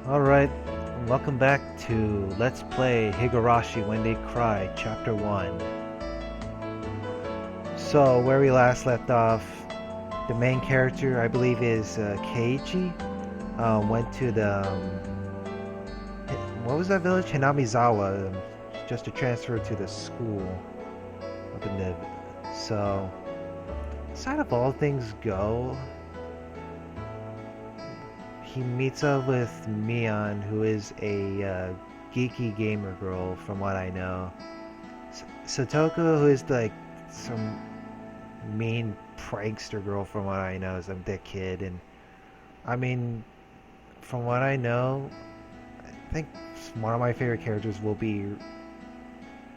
Alright, welcome back to Let's Play Higurashi When They Cry, Chapter 1. So, where we last left off, the main character, I believe is Keiichi, went to the, what was that village? Hinamizawa, just to transfer to the school up in the, so, side of all things go, he meets up with Mion, who is a geeky gamer girl, from what I know. Satoko, who is like some mean prankster girl, from what I know, is a dick kid. And I mean, from what I know, I think one of my favorite characters will be,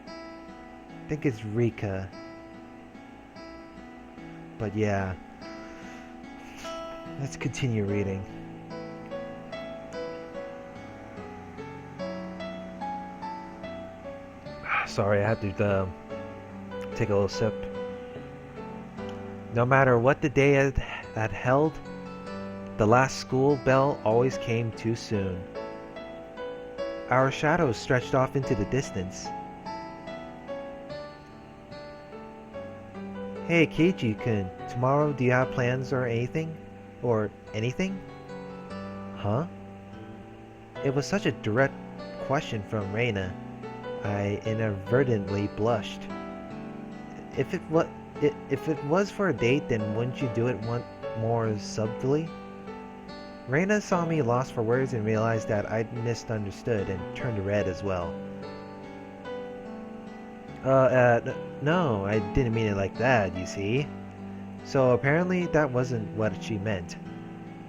I think it's Rika. But yeah, let's continue reading. Sorry, I had to take a little sip. No matter what the day had held, the last school bell always came too soon. Our shadows stretched off into the distance. Hey Keiichi-kun, tomorrow do you have plans or anything? Or anything? Huh? It was such a direct question from Reina. I inadvertently blushed. If it was for a date, then wouldn't you do it one more subtly? Reina saw me lost for words and realized that I'd misunderstood and turned red as well. No, I didn't mean it like that, you see. So apparently that wasn't what she meant.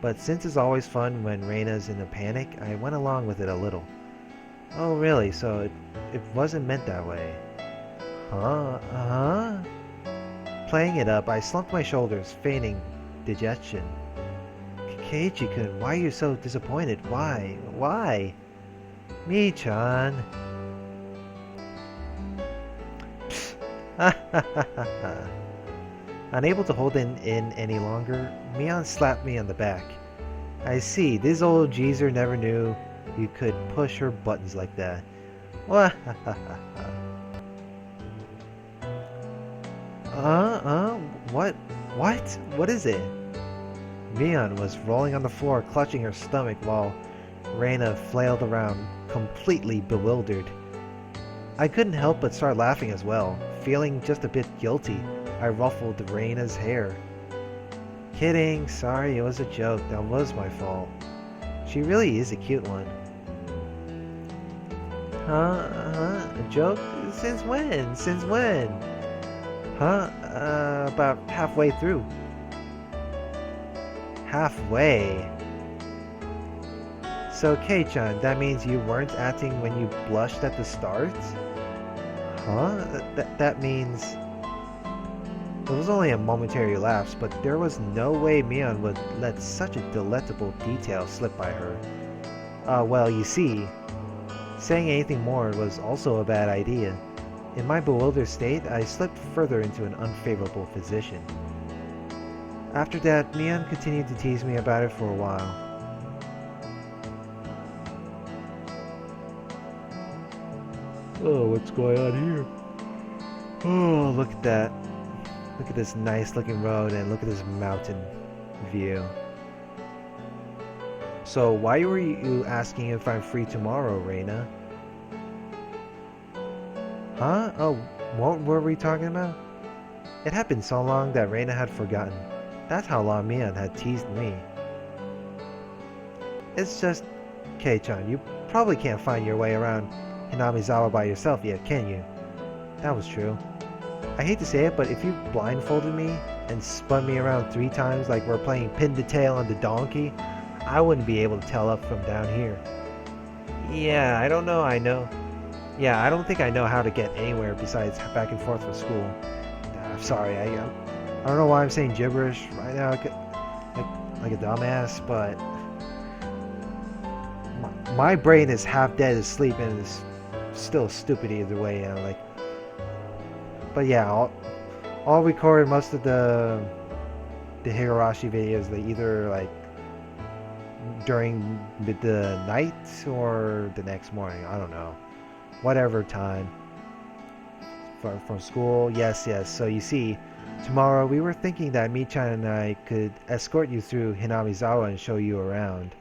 But since it's always fun when Reina's in a panic, I went along with it a little. Oh really, so it wasn't meant that way. Huh? Uh-huh? Playing it up, I slumped my shoulders, feigning dejection. Keiichi-kun, why are you so disappointed? Why? Why? Me-chan. Unable to hold in any longer, Mion slapped me on the back. I see, this old geezer never knew you could push her buttons like that. What? What? What? What is it? Mion was rolling on the floor, clutching her stomach while Reina flailed around, completely bewildered. I couldn't help but start laughing as well. Feeling just a bit guilty, I ruffled Reina's hair. Kidding, sorry, it was a joke. That was my fault. She really is a cute one. A joke? Since when? Since when? About halfway through. Halfway? So, Kei-chan, that means you weren't acting when you blushed at the start? Huh? That means... It was only a momentary lapse, but there was no way Mion would let such a delectable detail slip by her. Well, you see, saying anything more was also a bad idea. In my bewildered state, I slipped further into an unfavorable position. After that, Mion continued to tease me about it for a while. Oh, what's going on here? Oh, look at that. Look at this nice looking road and look at this mountain view. So why were you asking if I'm free tomorrow, Reina? Huh? Oh, what were we talking about? It had been so long that Reina had forgotten. That's how long Mion had teased me. It's just, Kei-chan, you probably can't find your way around Hinamizawa by yourself yet, can you? That was true. I hate to say it, but if you blindfolded me and spun me around 3 times like we're playing pin the tail on the donkey, I wouldn't be able to tell up from down here. Yeah, I don't know, I know. Yeah, I don't think I know how to get anywhere besides back and forth from school. I'm sorry, I don't know why I'm saying gibberish right now, like a dumbass, but my brain is half dead asleep and is still stupid either way. But yeah, I'll record most of the Higurashi videos. They either like during the night or the next morning. I don't know. Whatever time. From school. Yes, yes. So you see, tomorrow we were thinking that Michan and I could escort you through Hinamizawa and show you around.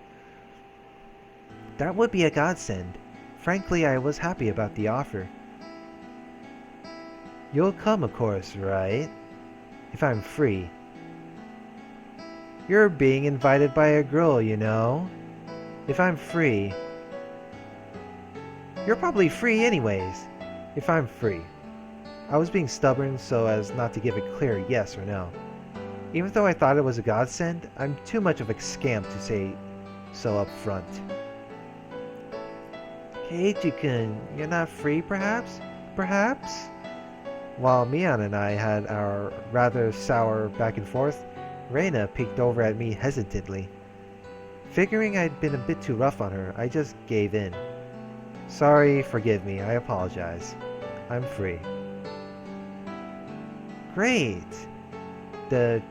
That would be a godsend. Frankly, I was happy about the offer. You'll come, of course, right? If I'm free. You're being invited by a girl, you know? If I'm free. You're probably free anyways. If I'm free. I was being stubborn so as not to give a clear yes or no. Even though I thought it was a godsend, I'm too much of a scamp to say so up front. Keiichi-kun, you're not free perhaps? Perhaps? While Mian and I had our rather sour back and forth, Reina peeked over at me hesitantly. Figuring I'd been a bit too rough on her, I just gave in. Sorry, forgive me, I apologize. I'm free. Great! The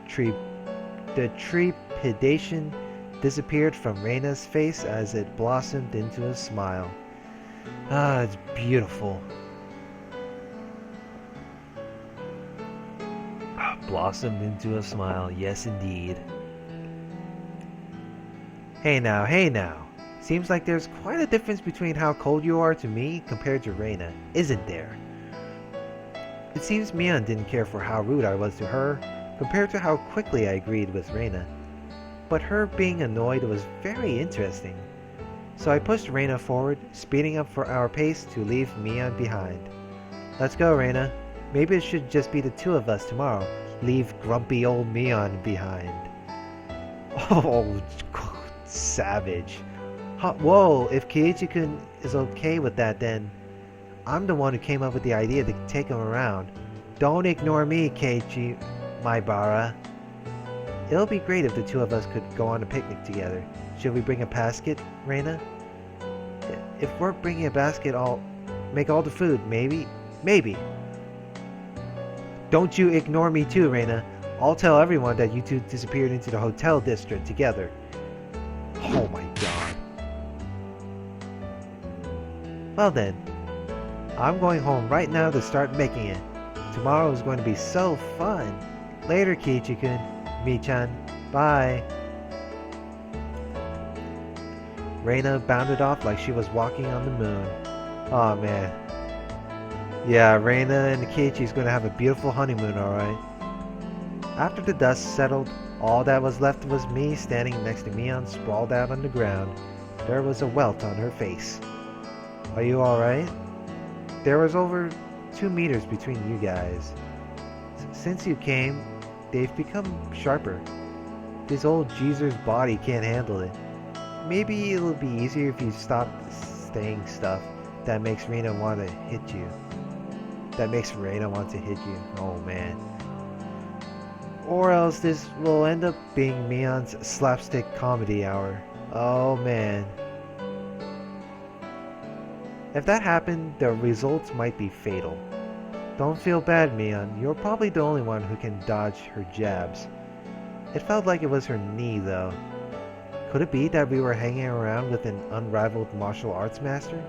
trepidation disappeared from Reina's face as it blossomed into a smile. Ah, it's beautiful. Blossomed into a smile, yes indeed. Hey now. Seems like there's quite a difference between how cold you are to me compared to Reina, isn't there? It seems Mian didn't care for how rude I was to her, compared to how quickly I agreed with Reina. But her being annoyed was very interesting. So I pushed Reina forward, speeding up for our pace to leave Mian behind. Let's go, Reina. Maybe it should just be the two of us tomorrow. Leave grumpy old Mian behind. Oh, savage. Whoa, if Keiichi-kun is okay with that, then I'm the one who came up with the idea to take him around. Don't ignore me, Keiichi, my bara. It'll be great if the two of us could go on a picnic together. Should we bring a basket, Reina? If we're bringing a basket, I'll make all the food, maybe? Maybe. Don't you ignore me too, Reina. I'll tell everyone that you two disappeared into the hotel district together. Oh my god. Well then, I'm going home right now to start making it. Tomorrow is going to be so fun. Later, Keiichi-kun, Mi-chan, bye. Reina bounded off like she was walking on the moon. Aw, man. Yeah, Reina and Keiichi's going to have a beautiful honeymoon, alright. After the dust settled, all that was left was me standing next to Mian sprawled out on the ground. There was a welt on her face. Are you alright? There was over 2 meters between you guys. Since you came, they've become sharper. This old geezer's body can't handle it. Maybe it'll be easier if you stop saying stuff that makes Reina want to hit you. Oh man. Or else this will end up being Mian's slapstick comedy hour. Oh man. If that happened, the results might be fatal. Don't feel bad, Mian. You're probably the only one who can dodge her jabs. It felt like it was her knee, though. Could it be that we were hanging around with an unrivaled martial arts master?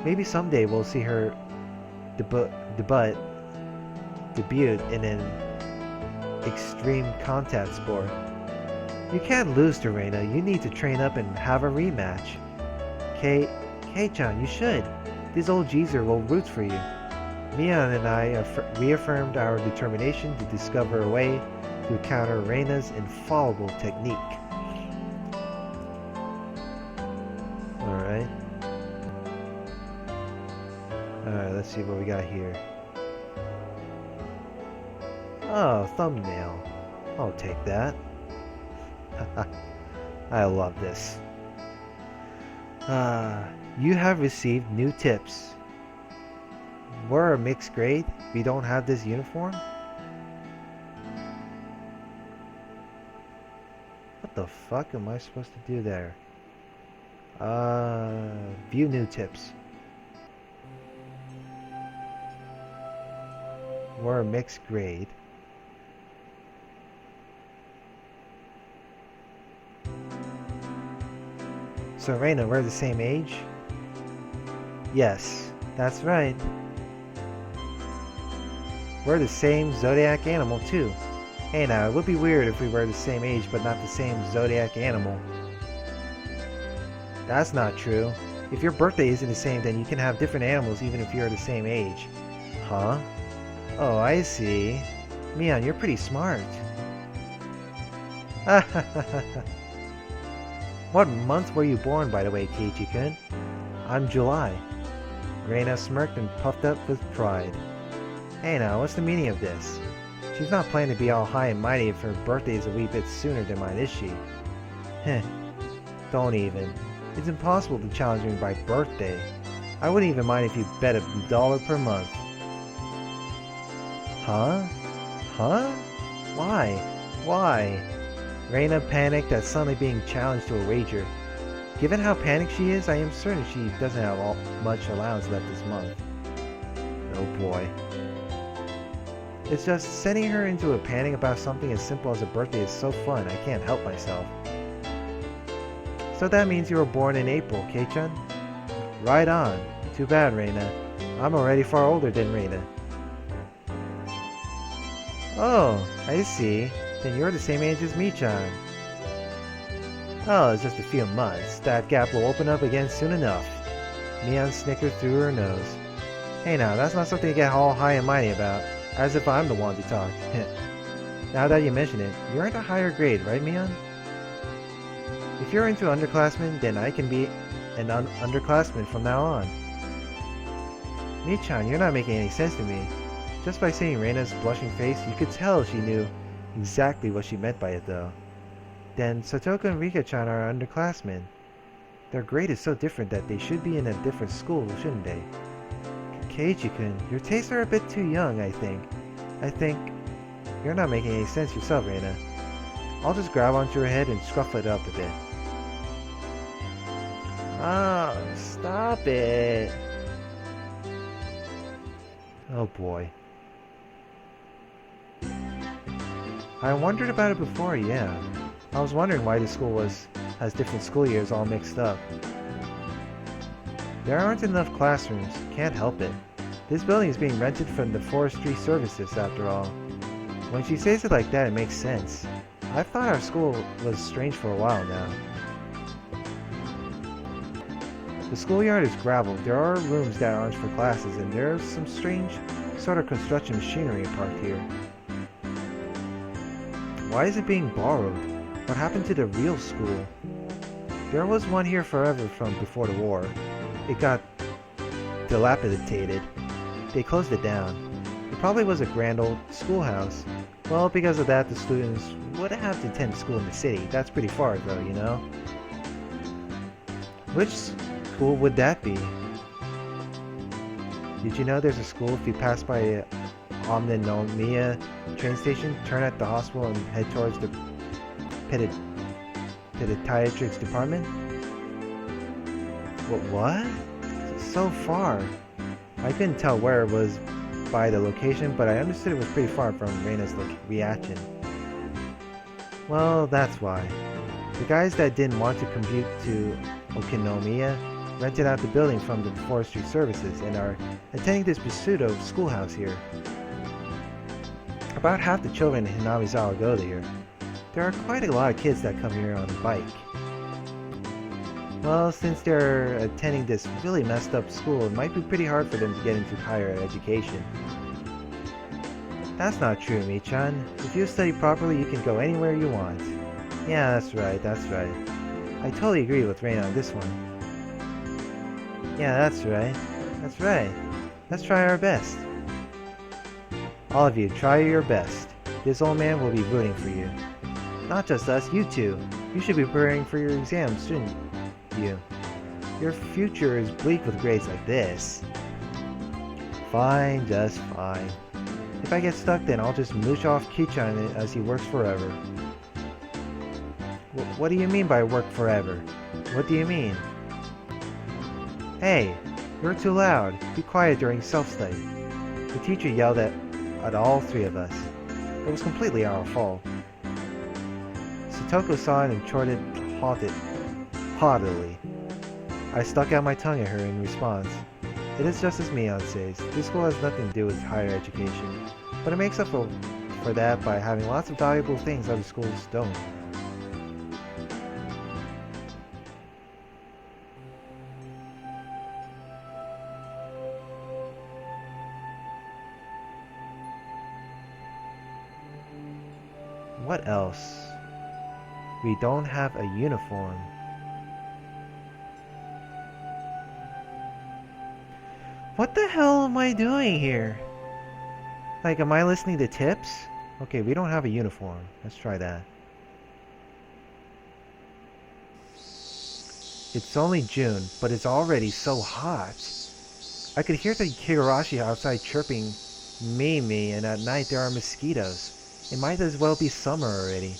Maybe someday we'll see her debut in an extreme contact sport. You can't lose to Reina. You need to train up and have a rematch. Kei-chan, you should. This old geezer will root for you. Mian and I reaffirmed our determination to discover a way to counter Reina's infallible technique. Alright, let's see what we got here. Oh, thumbnail. I'll take that. I love this. You have received new tips. We're a mixed grade. We don't have this uniform? What the fuck am I supposed to do there? View new tips. We're a mixed grade. So Reina, we're the same age? Yes, that's right. We're the same zodiac animal too. Hey now, it would be weird if we were the same age but not the same zodiac animal. That's not true. If your birthday isn't the same, then you can have different animals even if you're the same age. Huh? Oh, I see. Mion, you're pretty smart. What month were you born, by the way, Keiichi-kun? I'm July. Reina smirked and puffed up with pride. Hey now, what's the meaning of this? She's not planning to be all high and mighty if her birthday is a wee bit sooner than mine, is she? Heh. Don't even. It's impossible to challenge me by birthday. I wouldn't even mind if you bet $1 per month. Huh? Huh? Why? Why? Reina panicked at suddenly being challenged to a wager. Given how panicked she is, I am certain she doesn't have much allowance left this month. Oh boy. It's just sending her into a panic about something as simple as a birthday is so fun, I can't help myself. So that means you were born in April, Kei-chan? Right on. Too bad, Reina. I'm already far older than Reina. Oh, I see. Then you're the same age as me-chan. Oh, it's just a few months. That gap will open up again soon enough. Mion snickered through her nose. Hey now, that's not something to get all high and mighty about. As if I'm the one to talk. Now that you mention it, you're at a higher grade, right, Mion? If you're into underclassmen, then I can be an underclassman from now on. Mi-chan, you're not making any sense to me. Just by seeing Reina's blushing face, you could tell she knew exactly what she meant by it, though. Then Satoko and Rika-chan are underclassmen. Their grade is so different that they should be in a different school, shouldn't they? Keiichi-kun, your tastes are a bit too young, I think. I think you're not making any sense yourself, Reina. I'll just grab onto your head and scruff it up a bit. Ah, stop it. Oh boy. I wondered about it before, yeah. I was wondering why the school has different school years all mixed up. There aren't enough classrooms, can't help it. This building is being rented from the forestry services after all. When she says it like that, it makes sense. I've thought our school was strange for a while now. The schoolyard is gravel, there are rooms that aren't for classes, and there's some strange sort of construction machinery parked here. Why is it being borrowed? What happened to the real school? There was one here forever from before the war. It got dilapidated. They closed it down. It probably was a grand old schoolhouse. Well, because of that, the students would have to attend school in the city. That's pretty far though, you know? Which school would that be? Did you know there's a school if you pass by Onikakushi train station, turn at the hospital and head towards the pediatrics department? What? So far. I couldn't tell where it was by the location, but I understood it was pretty far from Reina's reaction. Well, that's why. The guys that didn't want to commute to Okinomiya rented out the building from the forestry services and are attending this pseudo schoolhouse here. About half the children in Hinamizawa go there. There are quite a lot of kids that come here on a bike. Well, since they're attending this really messed up school, it might be pretty hard for them to get into higher education. That's not true, Mi-chan. If you study properly, you can go anywhere you want. Yeah, that's right, that's right. I totally agree with Reina on this one. Yeah, that's right. That's right. Let's try our best. All of you, try your best. This old man will be rooting for you. Not just us, you too. You should be preparing for your exams, shouldn't you? Your future is bleak with grades like this. Fine, just fine. If I get stuck, then I'll just mooch off Kei-chan as he works forever. What do you mean by work forever? What do you mean? Hey, you're too loud. Be quiet during self-study. The teacher yelled at all three of us. It was completely our fault. Satoko saw it and chortled haughtily. I stuck out my tongue at her in response. It is just as Mion says, this school has nothing to do with higher education, but it makes up for that by having lots of valuable things other schools don't. What else? We don't have a uniform. What the hell am I doing here? Like, am I listening to tips? Okay, we don't have a uniform. Let's try that. It's only June, but it's already so hot. I could hear the Higurashi outside chirping me, and at night there are mosquitoes. It might as well be summer already.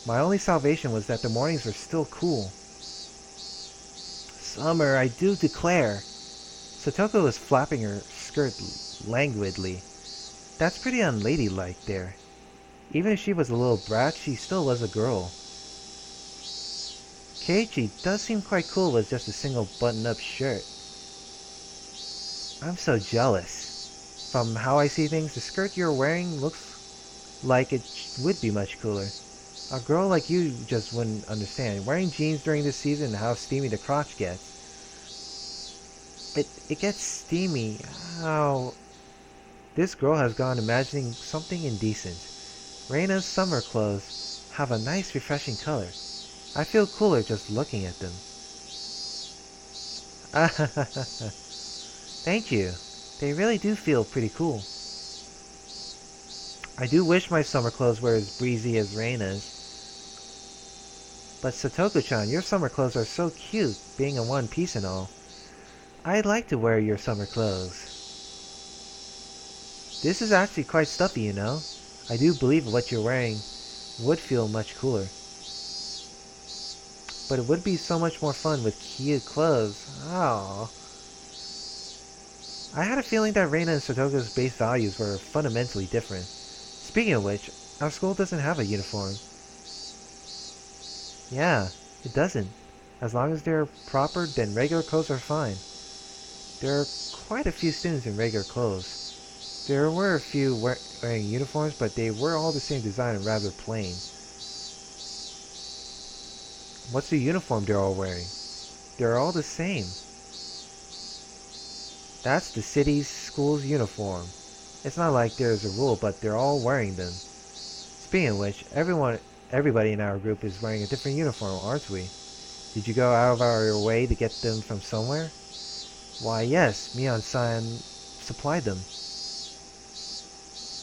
My only salvation was that the mornings were still cool. Summer, I do declare. Satoko was flapping her skirt languidly. That's pretty unladylike there. Even if she was a little brat, she still was a girl. Keiichi does seem quite cool with just a single button-up shirt. I'm so jealous. From how I see things, the skirt you're wearing looks like it would be much cooler. A girl like you just wouldn't understand. Wearing jeans during this season and how steamy the crotch gets. It gets steamy. How... This girl has gone imagining something indecent. Reina's summer clothes have a nice refreshing color. I feel cooler just looking at them. Thank you. They really do feel pretty cool. I do wish my summer clothes were as breezy as Reina's. But Satoko-chan, your summer clothes are so cute, being in one piece and all. I'd like to wear your summer clothes. This is actually quite stuffy, you know. I do believe what you're wearing would feel much cooler. But it would be so much more fun with cute clothes. Oh. I had a feeling that Reina and Satoko's base values were fundamentally different. Speaking of which, our school doesn't have a uniform. Yeah, it doesn't. As long as they're proper, then regular clothes are fine. There are quite a few students in regular clothes. There were a few wearing uniforms, but they were all the same design and rather plain. What's the uniform they're all wearing? They're all the same. That's the city's school's uniform. It's not like there's a rule, but they're all wearing them. Speaking of which, everybody in our group is wearing a different uniform, aren't we? Did you go out of our way to get them from somewhere? Why, yes, Mion-san supplied them.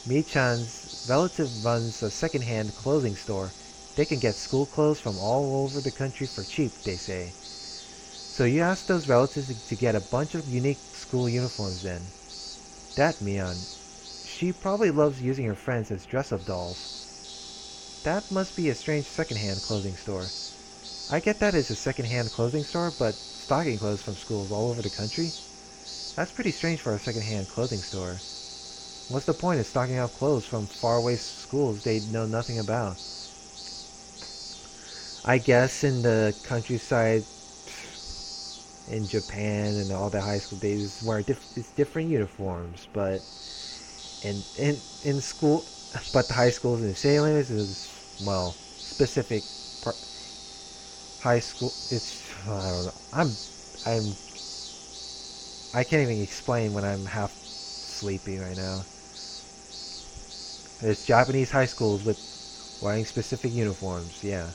Mi-chan's relative runs a second-hand clothing store. They can get school clothes from all over the country for cheap, they say. So you asked those relatives to get a bunch of unique school uniforms then. That Mion. She probably loves using her friends as dress-up dolls. That must be a strange second-hand clothing store. I get that it's a second-hand clothing store, but stocking clothes from schools all over the country? That's pretty strange for a second-hand clothing store. What's the point of stocking up clothes from faraway schools they know nothing about? I guess in the countryside, in Japan and all the high school days, wear different uniforms, but in school, but the high schools in the city limits is, well, specific high school. It's, I don't know. I can't even explain when I'm half sleepy right now. There's Japanese high schools with wearing specific uniforms. Yeah,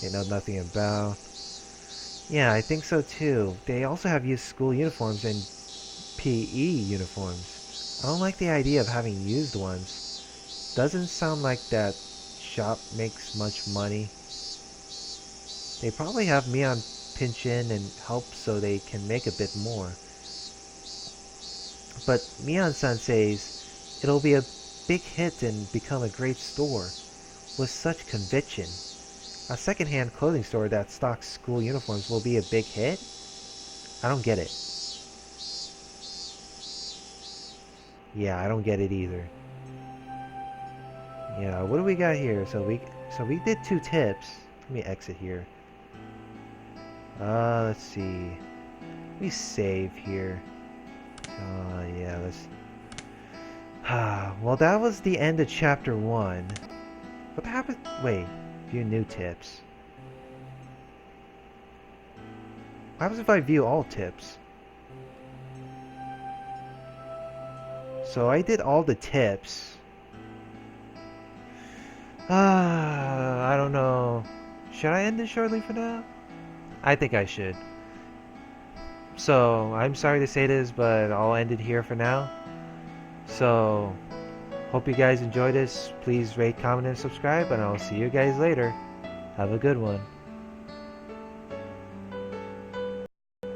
they know nothing about. Yeah, I think so too. They also have used school uniforms and PE uniforms. I don't like the idea of having used ones. Doesn't sound like that shop makes much money. They probably have Mion pinch in and help so they can make a bit more. But Mion-san says it'll be a big hit and become a great store with such conviction. A second-hand clothing store that stocks school uniforms will be a big hit? I don't get it. Yeah, I don't get it either. Yeah, what do we got here? So we did 2 tips. Let me exit here. Let's see. We save here. Yeah, let's... well, that was the end of chapter 1. What happened? Wait, view new tips. What happens if I view all tips? So I did all the tips. I don't know. Should I end it shortly for now? I think I should. So, I'm sorry to say this, but I'll end it here for now. So, hope you guys enjoyed this. Please rate, comment, and subscribe, and I'll see you guys later. Have a good one.